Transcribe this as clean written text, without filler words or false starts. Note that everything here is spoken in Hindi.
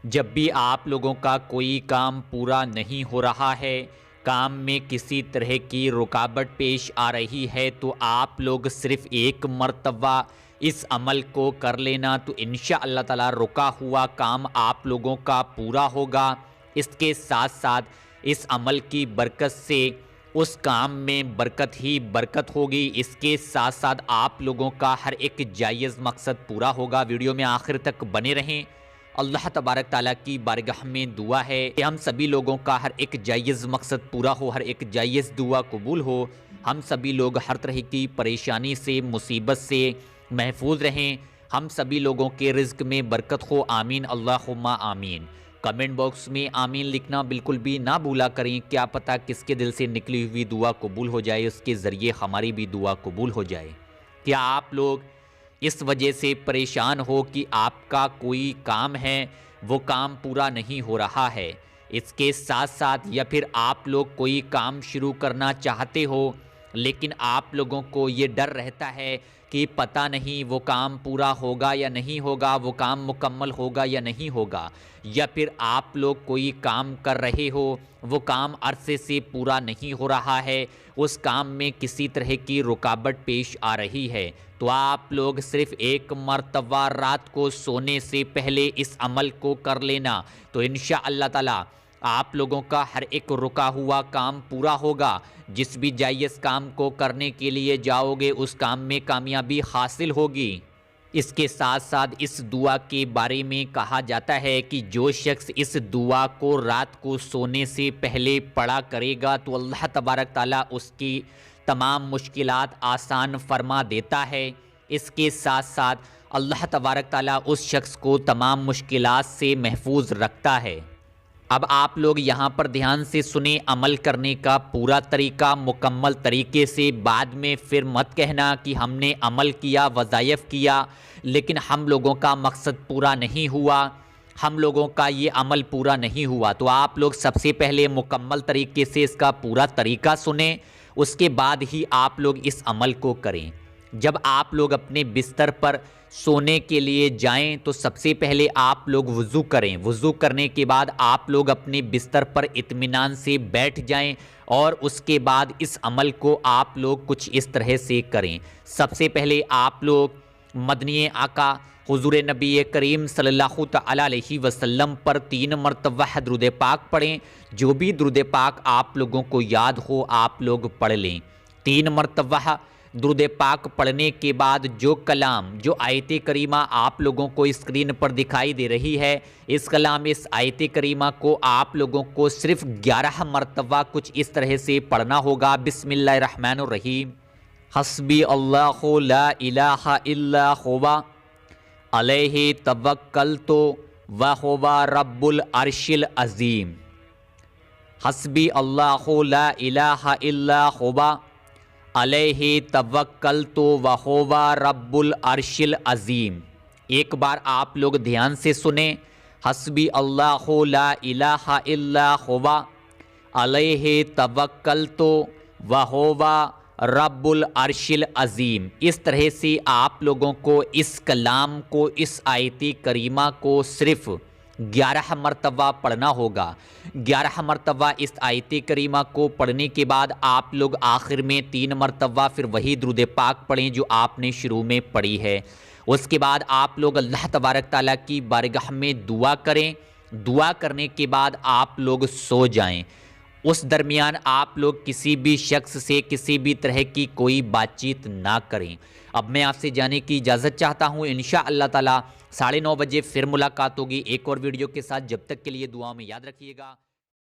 जब भी आप लोगों का कोई काम पूरा नहीं हो रहा है, काम में किसी तरह की रुकावट पेश आ रही है, तो आप लोग सिर्फ़ एक मर्तबा इस अमल को कर लेना, तो इंशाअल्लाह ताला रुका हुआ काम आप लोगों का पूरा होगा। इसके साथ-साथ इस अमल की बरकत से उस काम में बरकत ही बरकत होगी। इसके साथ-साथ आप लोगों का हर एक जायज़ मकसद पूरा होगा। वीडियो में आखिर तक बने रहें। अल्लाह तबारक ताला की बारगाह में दुआ है कि हम सभी लोगों का हर एक जायज़ मकसद पूरा हो, हर एक जायज़ दुआ कबूल हो। हम सभी लोग हर तरह की परेशानी से, मुसीबत से महफूज रहें। हम सभी लोगों के रिज़्क में बरकत हो। आमीन अल्लाहुम्मा आमीन। कमेंट बॉक्स में आमीन लिखना बिल्कुल भी ना भूला करें। क्या पता किसके दिल से निकली हुई दुआ कबूल हो जाए, उसके ज़रिए हमारी भी दुआ कबूल हो जाए। क्या आप लोग इस वजह से परेशान हो कि आपका कोई काम है वो काम पूरा नहीं हो रहा है? इसके साथ साथ या फिर आप लोग कोई काम शुरू करना चाहते हो, लेकिन आप लोगों को ये डर रहता है कि पता नहीं वो काम पूरा होगा या नहीं होगा, वो काम मुकम्मल होगा या नहीं होगा, या फिर आप लोग कोई काम कर रहे हो, वो काम अरसे से पूरा नहीं हो रहा है, उस काम में किसी तरह की रुकावट पेश आ रही है, तो आप लोग सिर्फ एक मर्तबा रात को सोने से पहले इस अमल को कर लेना, तो इंशाअल्लाह ताला आप लोगों का हर एक रुका हुआ काम पूरा होगा। जिस भी जायज़ काम को करने के लिए जाओगे, उस काम में कामयाबी हासिल होगी। इसके साथ साथ इस दुआ के बारे में कहा जाता है कि जो शख्स इस दुआ को रात को सोने से पहले पढ़ा करेगा, तो अल्लाह तबारक ताला उसकी तमाम मुश्किलात आसान फरमा देता है। इसके साथ साथ अल्लाह तबारक ताला उस शख्स को तमाम मुश्किलात से महफूज रखता है। अब आप लोग यहाँ पर ध्यान से सुने, अमल करने का पूरा तरीका मुकम्मल तरीके से। बाद में फिर मत कहना कि हमने अमल किया, वज़ाइफ किया, लेकिन हम लोगों का मकसद पूरा नहीं हुआ, हम लोगों का ये अमल पूरा नहीं हुआ। तो आप लोग सबसे पहले मुकम्मल तरीके से इसका पूरा तरीका सुने, उसके बाद ही आप लोग इस अमल को करें। जब आप लोग अपने बिस्तर पर सोने के लिए जाएं, तो सबसे पहले आप लोग वज़ू करें। वज़ू करने के बाद आप लोग अपने बिस्तर पर इत्मीनान से बैठ जाएं, और उसके बाद इस अमल को आप लोग कुछ इस तरह से करें। सबसे पहले आप लोग मदनी आका हुज़ूर नबी करीम सल्लल्लाहु तआला अलैहि वसल्लम पर 3 मरतबा दुरूद पाक पढ़ें। जो भी दुरूद पाक आप लोगों को याद हो आप लोग पढ़ लें। 3 मरतबा दुरूद पाक पढ़ने के बाद जो कलाम, जो आयत करीमा आप लोगों को स्क्रीन पर दिखाई दे रही है, इस कलाम, इस आयत करीमा को आप लोगों को सिर्फ 11 मरतबा कुछ इस तरह से पढ़ना होगा। बिस्मिल्लाहिर्रहमानिर्रहीम। हस्बी अल्लाहु ला इलाहा इल्ला हुवा अलैहि तवक्कलतु व हुवा रब्बुल अर्शिल अज़ीम। हस्बी अल्लाहु ला इलाहा इल्ला हुवा अलैहि तवक्कलतु व हुवा रब्बुल अर्शिल अज़ीम। एक बार आप लोग ध्यान से सुने। हस्बी अल्लाहु ला इलाहा इल्ला हुवा अलैहि तवक्कलतु व हुवा रब्बुल अर्शिल अज़ीम। इस तरह से आप लोगों को इस कलाम को, इस आयती करीमा को सिर्फ़ 11 मरतबा पढ़ना होगा। 11 मरतबा इस आयत करीमा को पढ़ने के बाद आप लोग आखिर में 3 मरतबा फिर वही दुरूद पाक पढ़ें जो आपने शुरू में पढ़ी है। उसके बाद आप लोग अल्लाह तबारक ताला की बारगाह में दुआ करें। दुआ करने के बाद आप लोग सो जाएं। उस दरमियान आप लोग किसी भी शख्स से किसी भी तरह की कोई बातचीत ना करें। अब मैं आपसे जाने की इजाज़त चाहता हूँ। इंशाअल्लाह ताला 9:30 बजे फिर मुलाकात होगी एक और वीडियो के साथ। जब तक के लिए दुआ में याद रखिएगा।